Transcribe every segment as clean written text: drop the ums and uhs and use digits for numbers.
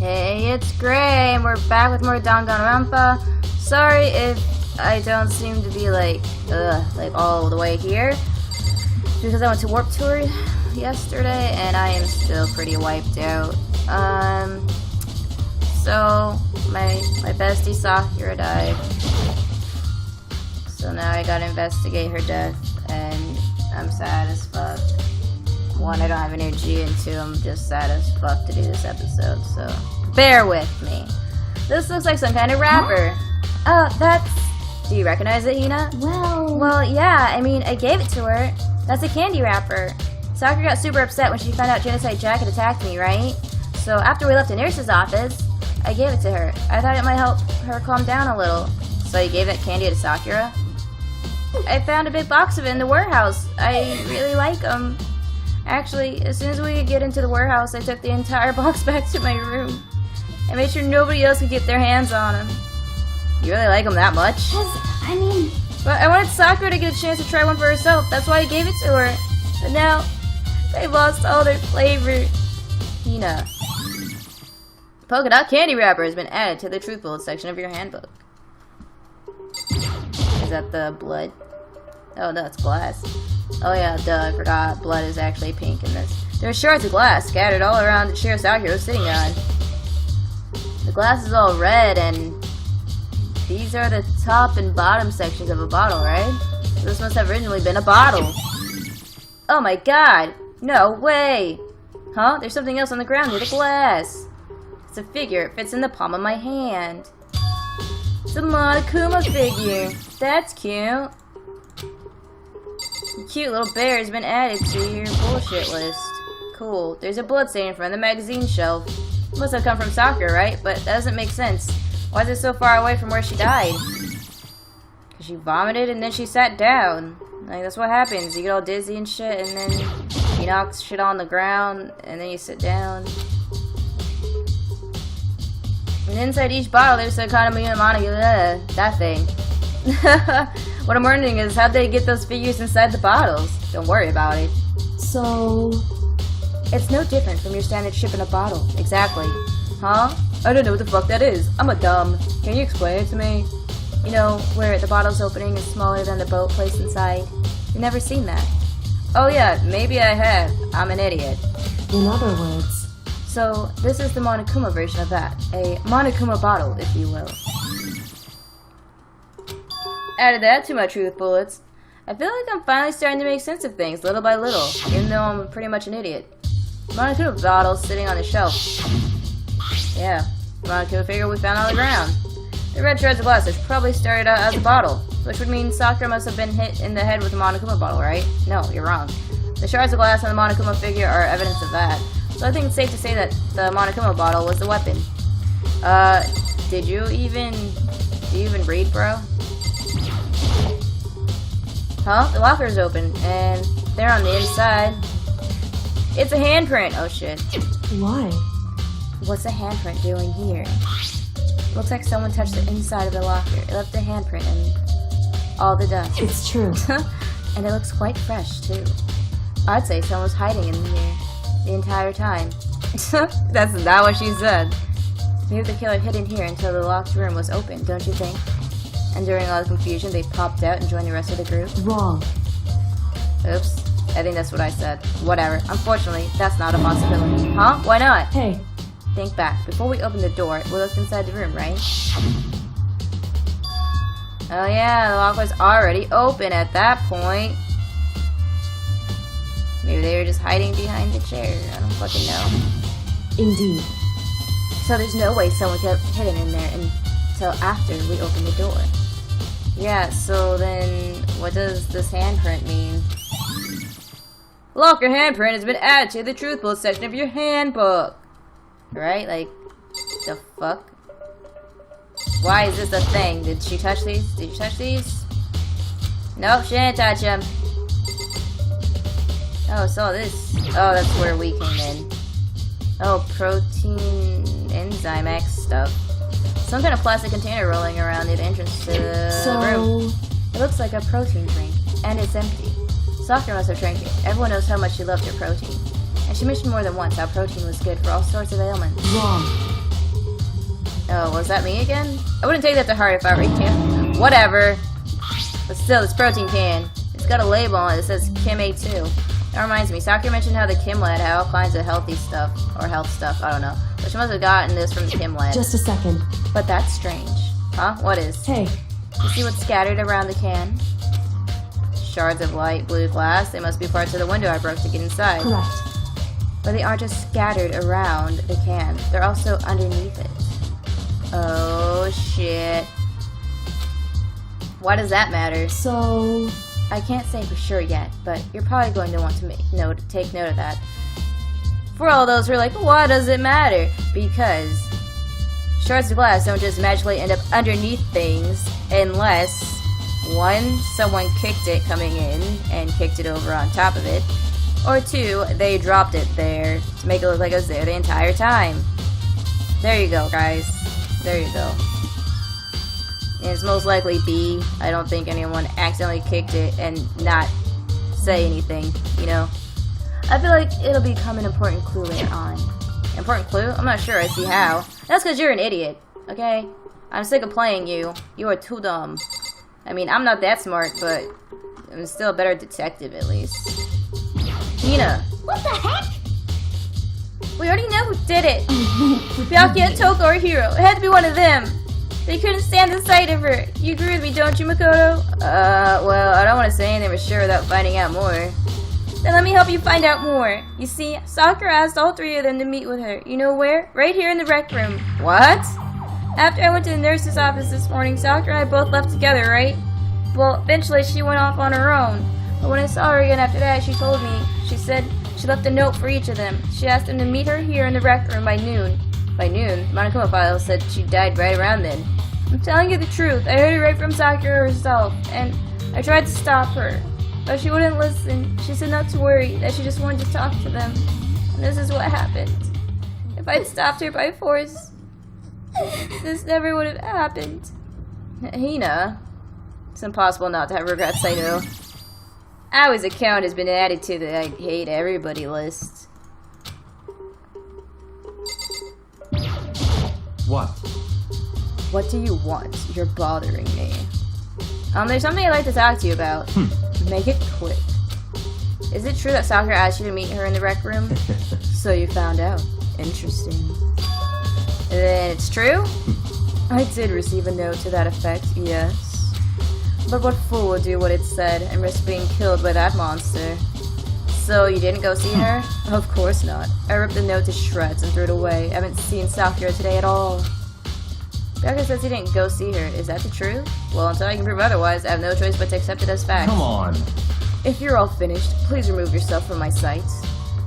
Hey, it's Gray, and we're back with more Danganronpa. Sorry if I don't seem to be like all the way here, because I went to Warp Tour yesterday, and I am still pretty wiped out. So my bestie Sakura died, so now I gotta investigate her death, and I'm sad as fuck. One, I don't have energy, and two, I'm just sad as fuck to do this episode, so bear with me. This looks like some kind of wrapper. Oh, that's... Do you recognize it, Hina? Well, yeah, I mean, I gave it to her. That's a candy wrapper. Sakura got super upset when she found out Genocide Jack had attacked me, right? So after we left the nurse's office, I gave it to her. I thought it might help her calm down a little. So you gave that candy to Sakura? I found a big box of it in the warehouse. I really like them. Actually, as soon as we get into the warehouse, I took the entire box back to my room. I made sure nobody else could get their hands on them. You really like them that much? But I wanted Sakura to get a chance to try one for herself. That's why I gave it to her. But now, they've lost all their flavor. Hina. Polka dot candy wrapper has been added to the truth bullet section of your handbook. Is that the blood? Oh no, it's glass. Oh yeah, duh, I forgot. Blood is actually pink in this. There are shards of glass scattered all around the chair Sakura was sitting on. The glass is all red, and these are the top and bottom sections of a bottle, right? So this must have originally been a bottle. Oh my god! No way! Huh? There's something else on the ground near the glass. It's a figure. It fits in the palm of my hand. It's a Monokuma figure. That's cute. A cute little bear has been added to your bullshit list. Cool. There's a bloodstain in front of the magazine shelf. It must have come from Sakura, right? But that doesn't make sense. Why is it so far away from where she died? Because she vomited and then she sat down. Like, that's what happens. You get all dizzy and shit, and then you knock shit on the ground, and then you sit down. And inside each bottle, there's some kind of that thing. What I'm wondering is, how'd they get those figures inside the bottles? Don't worry about it. So... It's no different from your standard ship in a bottle. Exactly. Huh? I don't know what the fuck that is. I'm a dumb. Can you explain it to me? You know, where the bottle's opening is smaller than the boat placed inside. You've never seen that. Oh yeah, maybe I have. I'm an idiot. In other words... So, this is the Monokuma version of that. A Monokuma bottle, if you will. Added that to my truth bullets. I feel like I'm finally starting to make sense of things, little by little, even though I'm pretty much an idiot. Monokuma bottle sitting on the shelf. Yeah, Monokuma figure we found on the ground. The red shards of glass which probably started out as a bottle, which would mean Sakura must have been hit in the head with a Monokuma bottle, right? No, you're wrong. The shards of glass on the Monokuma figure are evidence of that. So I think it's safe to say that the Monokuma bottle was the weapon. Do you even read, bro? Huh? The locker's open, and they're on the inside. It's a handprint! Oh shit. Why? What's a handprint doing here? Looks like someone touched the inside of the locker. It left a handprint and all the dust. It's true. And it looks quite fresh, too. I'd say someone was hiding in here the entire time. That's not what she said. Maybe the killer hid in here until the locked room was open, don't you think? And during all the confusion, they popped out and joined the rest of the group? Wrong. Oops. I think that's what I said. Whatever. Unfortunately, that's not a possibility. Huh? Why not? Hey. Think back. Before we opened the door, we looked inside the room, right? Oh yeah, the lock was already open at that point. Maybe they were just hiding behind the chair. I don't fucking know. Indeed. So there's no way someone could have hidden in there until after we opened the door. Yeah, so then what does this handprint mean? Locker handprint has been added to the truth bullet section of your handbook. Right? Like, the fuck? Why is this a thing? Did she touch these? Did you touch these? Nope, she didn't touch them. Oh, so this. Oh, that's where we came in. Oh, protein enzyme X stuff. Some kind of plastic container rolling around near the entrance to the room. It looks like a protein drink, and it's empty. Sakura must have drank it. Everyone knows how much she loved her protein. And she mentioned more than once how protein was good for all sorts of ailments. Wrong. Oh, was that me again? I wouldn't take that to heart if I were you. Whatever. But still, this protein can. It's got a label on it that says Kim A2. That reminds me, Sakura mentioned how the Kim lab had all kinds of healthy stuff, or health stuff, I don't know. But she must have gotten this from the Kim lab. Just a second. But that's strange. Huh? What is? Hey. You see what's scattered around the can? Shards of light blue glass. They must be parts of the window I broke to get inside. Correct. But they aren't just scattered around the can. They're also underneath it. Oh, shit. Why does that matter? So... I can't say for sure yet, but you're probably going to want to take note of that. For all those who are like, why does it matter? Because shards of glass don't just magically end up underneath things unless, one, someone kicked it coming in and kicked it over on top of it, or two, they dropped it there to make it look like it was there the entire time. There you go, guys. There you go. And it's most likely B. I don't think anyone accidentally kicked it and not say anything, you know? I feel like it'll become an important clue later on. Important clue? I'm not sure I see how. That's because you're an idiot, okay? I'm sick of playing you. You are too dumb. I mean, I'm not that smart, but I'm still a better detective at least. Nina. What the heck? We already know who did it. Byakuya and Toko are hero. It had to be one of them. They couldn't stand the sight of her. You agree with me, don't you, Makoto? Well, I don't want to say anything for sure without finding out more. Then let me help you find out more. You see, Sakura asked all three of them to meet with her. You know where? Right here in the rec room. What? After I went to the nurse's office this morning, Sakura and I both left together, right? Well, eventually she went off on her own. But when I saw her again after that, she told me. She said she left a note for each of them. She asked them to meet her here in the rec room by noon. By noon, the Monokuma file said she died right around then. I'm telling you the truth. I heard it right from Sakura herself, and I tried to stop her. But she wouldn't listen. She said not to worry, that she just wanted to talk to them. And this is what happened. If I'd stopped her by force, this never would have happened. Hina. It's impossible not to have regrets, I know. Aoi's account has been added to the I hate everybody list. What? What do you want? You're bothering me. There's something I'd like to talk to you about. Make it quick. Is it true that Sakura asked you to meet her in the rec room? So you found out. Interesting. Then it's true? I did receive a note to that effect, yes. But what fool would do what it said and risk being killed by that monster? So you didn't go see her? Of course not. I ripped the note to shreds and threw it away. I haven't seen Sakura today at all. Byakuya says he didn't go see her. Is that the truth? Well, until I can prove otherwise, I have no choice but to accept it as fact. Come on. If you're all finished, please remove yourself from my sight.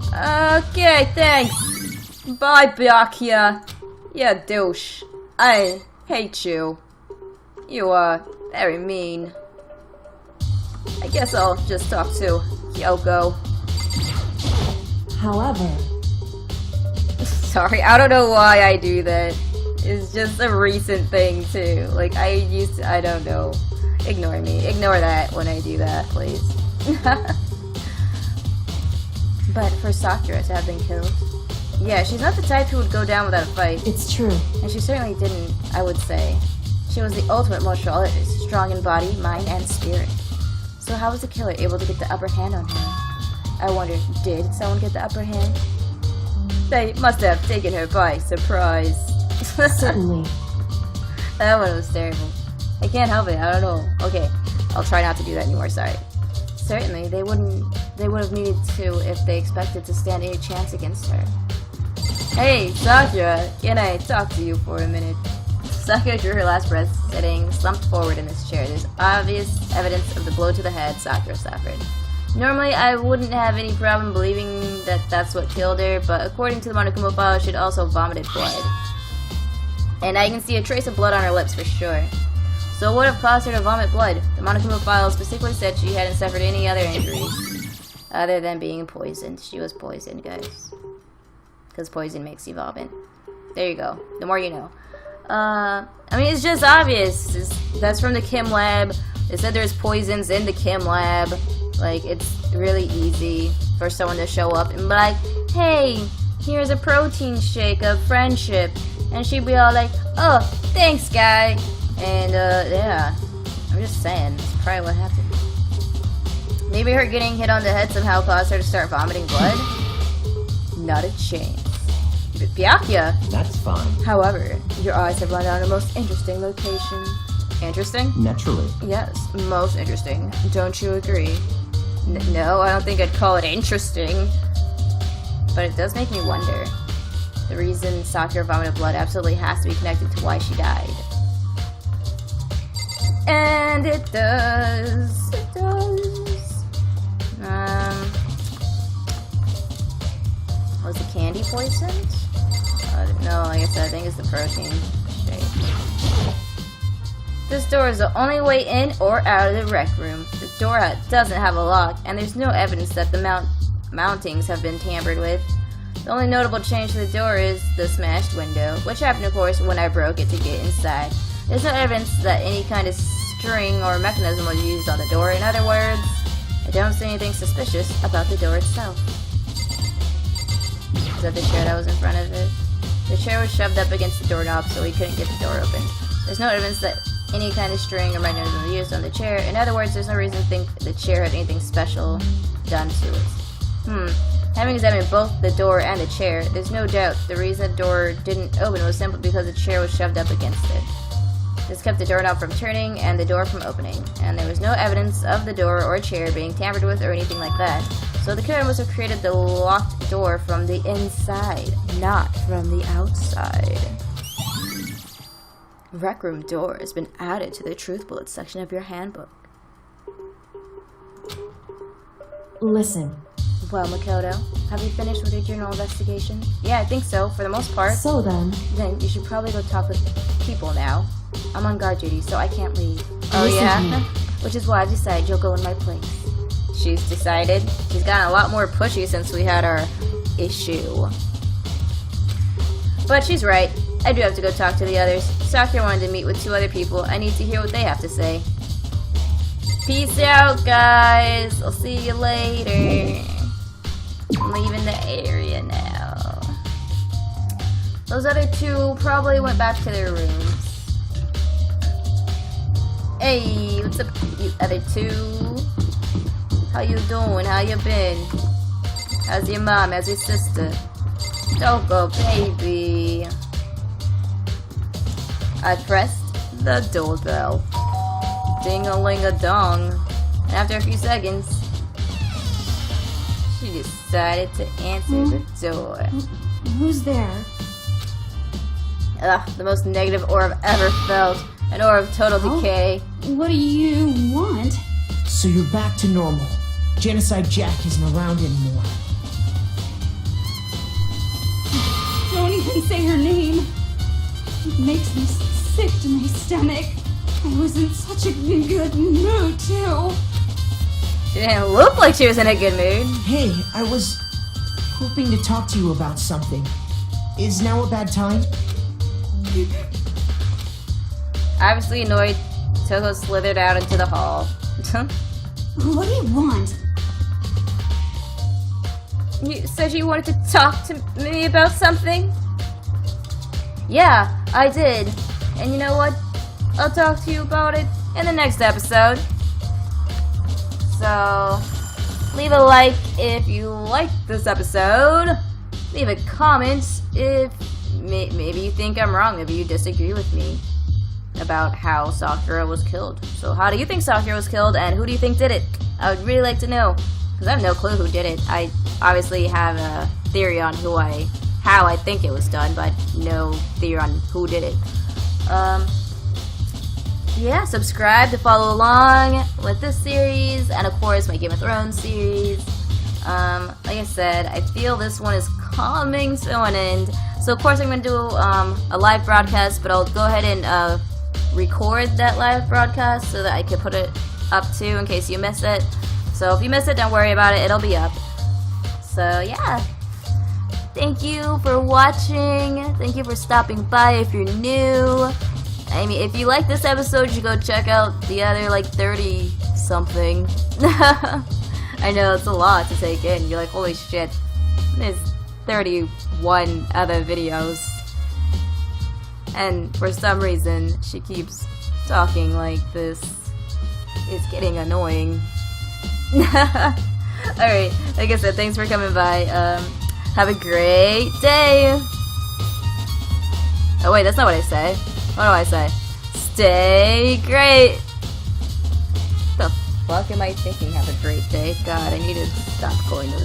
Okay, thanks. Bye, Byakuya. You douche. I hate you. You are very mean. I guess I'll just talk to Kyoko. However... Sorry, I don't know why I do that. It's just a recent thing, too. Like, I don't know. Ignore me. Ignore that when I do that, please. But for Sakura to have been killed... Yeah, she's not the type who would go down without a fight. It's true. And she certainly didn't, I would say. She was the ultimate martial artist, strong in body, mind, and spirit. So how was the killer able to get the upper hand on her? I wonder, did someone get the upper hand? They must have taken her by surprise. Certainly. That one was terrible. I can't help it, I don't know. Okay, I'll try not to do that anymore, sorry. Certainly, they would have needed to if they expected to stand any chance against her. Hey, Sakura, can I talk to you for a minute? Sakura drew her last breath, sitting slumped forward in this chair. There's obvious evidence of the blow to the head Sakura suffered. Normally, I wouldn't have any problem believing that that's what killed her, but according to the Monokuma file, she'd also vomited blood. And I can see a trace of blood on her lips for sure. So what would have caused her to vomit blood? The Monokuma file specifically said she hadn't suffered any other injuries other than being poisoned. She was poisoned, guys. Because poison makes you vomit. There you go. The more you know. I mean, it's just obvious. That's from the Kim lab. They said there's poisons in the Kim lab. Like, it's really easy for someone to show up and be like, hey, here's a protein shake of friendship. and she'd be all like, "Oh, thanks, guy." And yeah, I'm just saying, that's probably what happened. Maybe her getting hit on the head somehow caused her to start vomiting blood. Not a chance. Byakuya. That's fine. However, your eyes have landed on a most interesting location. Interesting? Naturally. Yes, most interesting. Don't you agree? No, I don't think I'd call it interesting. But it does make me wonder. The reason Sakura vomited blood absolutely has to be connected to why she died. And it does. It does. Was the candy poisoned? No, like I said, I think it's the protein shake. This door is the only way in or out of the rec room. The door doesn't have a lock, and there's no evidence that the mountings have been tampered with. The only notable change to the door is the smashed window, which happened, of course, when I broke it to get inside. There's no evidence that any kind of string or mechanism was used on the door. In other words, I don't see anything suspicious about the door itself. Is that the chair that was in front of it? The chair was shoved up against the doorknob so we couldn't get the door open. There's no evidence that any kind of string or mechanism was used on the chair. In other words, there's no reason to think the chair had anything special done to it. Having examined both the door and the chair, there's no doubt the reason the door didn't open was simply because the chair was shoved up against it. This kept the doorknob from turning and the door from opening, and there was no evidence of the door or chair being tampered with or anything like that. So the killer must have created the locked door from the inside, not from the outside. Rec room door has been added to the truth bullet section of your handbook. Listen. Well, Makoto, have you finished with your journal investigation? Yeah, I think so, for the most part. So then you should probably go talk with people now. I'm on guard duty, so I can't leave. Oh, Listen yeah? Which is why I've decided you'll go in my place. She's decided. She's gotten a lot more pushy since we had our issue. But she's right. I do have to go talk to the others. Sakura wanted to meet with 2 other people. I need to hear what they have to say. Peace out, guys. I'll see you later. I'm leaving the area now. Those other 2 probably went back to their rooms. Hey, what's up, you other 2? How you doing? How you been? How's your mom? How's your sister? Don't go, baby. I pressed the doorbell. Ding-a-ling-a-dong. And after a few seconds, she decided to answer the door. Who's there? Ugh, the most negative aura I've ever felt. An aura of total decay. What do you want? So you're back to normal. Genocide Jack isn't around anymore. Don't even say her name. It makes me sick to my stomach. I was in such a good mood, too. She didn't look like she was in a good mood. Hey, I was hoping to talk to you about something. Is now a bad time? Obviously annoyed, Toho slithered out into the hall. What do you want? You said you wanted to talk to me about something? Yeah, I did. And you know what? I'll talk to you about it in the next episode. So, leave a like if you liked this episode. Leave a comment if maybe you think I'm wrong. Maybe you disagree with me about how Sakura was killed. So how do you think Sakura was killed, and who do you think did it? I would really like to know, because I have no clue who did it. I obviously have a theory on how I think it was done, but no theory on who did it. Yeah, subscribe to follow along with this series, and of course my Game of Thrones series. Like I said, I feel this one is coming to an end. So of course I'm going to do a live broadcast, but I'll go ahead and record that live broadcast so that I can put it up too in case you miss it. So if you miss it, don't worry about it, it'll be up. So yeah, thank you for watching. Thank you for stopping by if you're new. I mean, if you like this episode, you should go check out the other, like, 30 something. I know, it's a lot to take in. You're like, holy shit, there's 31 other videos. And for some reason, she keeps talking like this. It's getting annoying. Alright, like I said, thanks for coming by. Have a great day. Oh wait, that's not what I say. What do I say? Stay great. The fuck am I thinking? Have a great day. God, I need to stop going to work.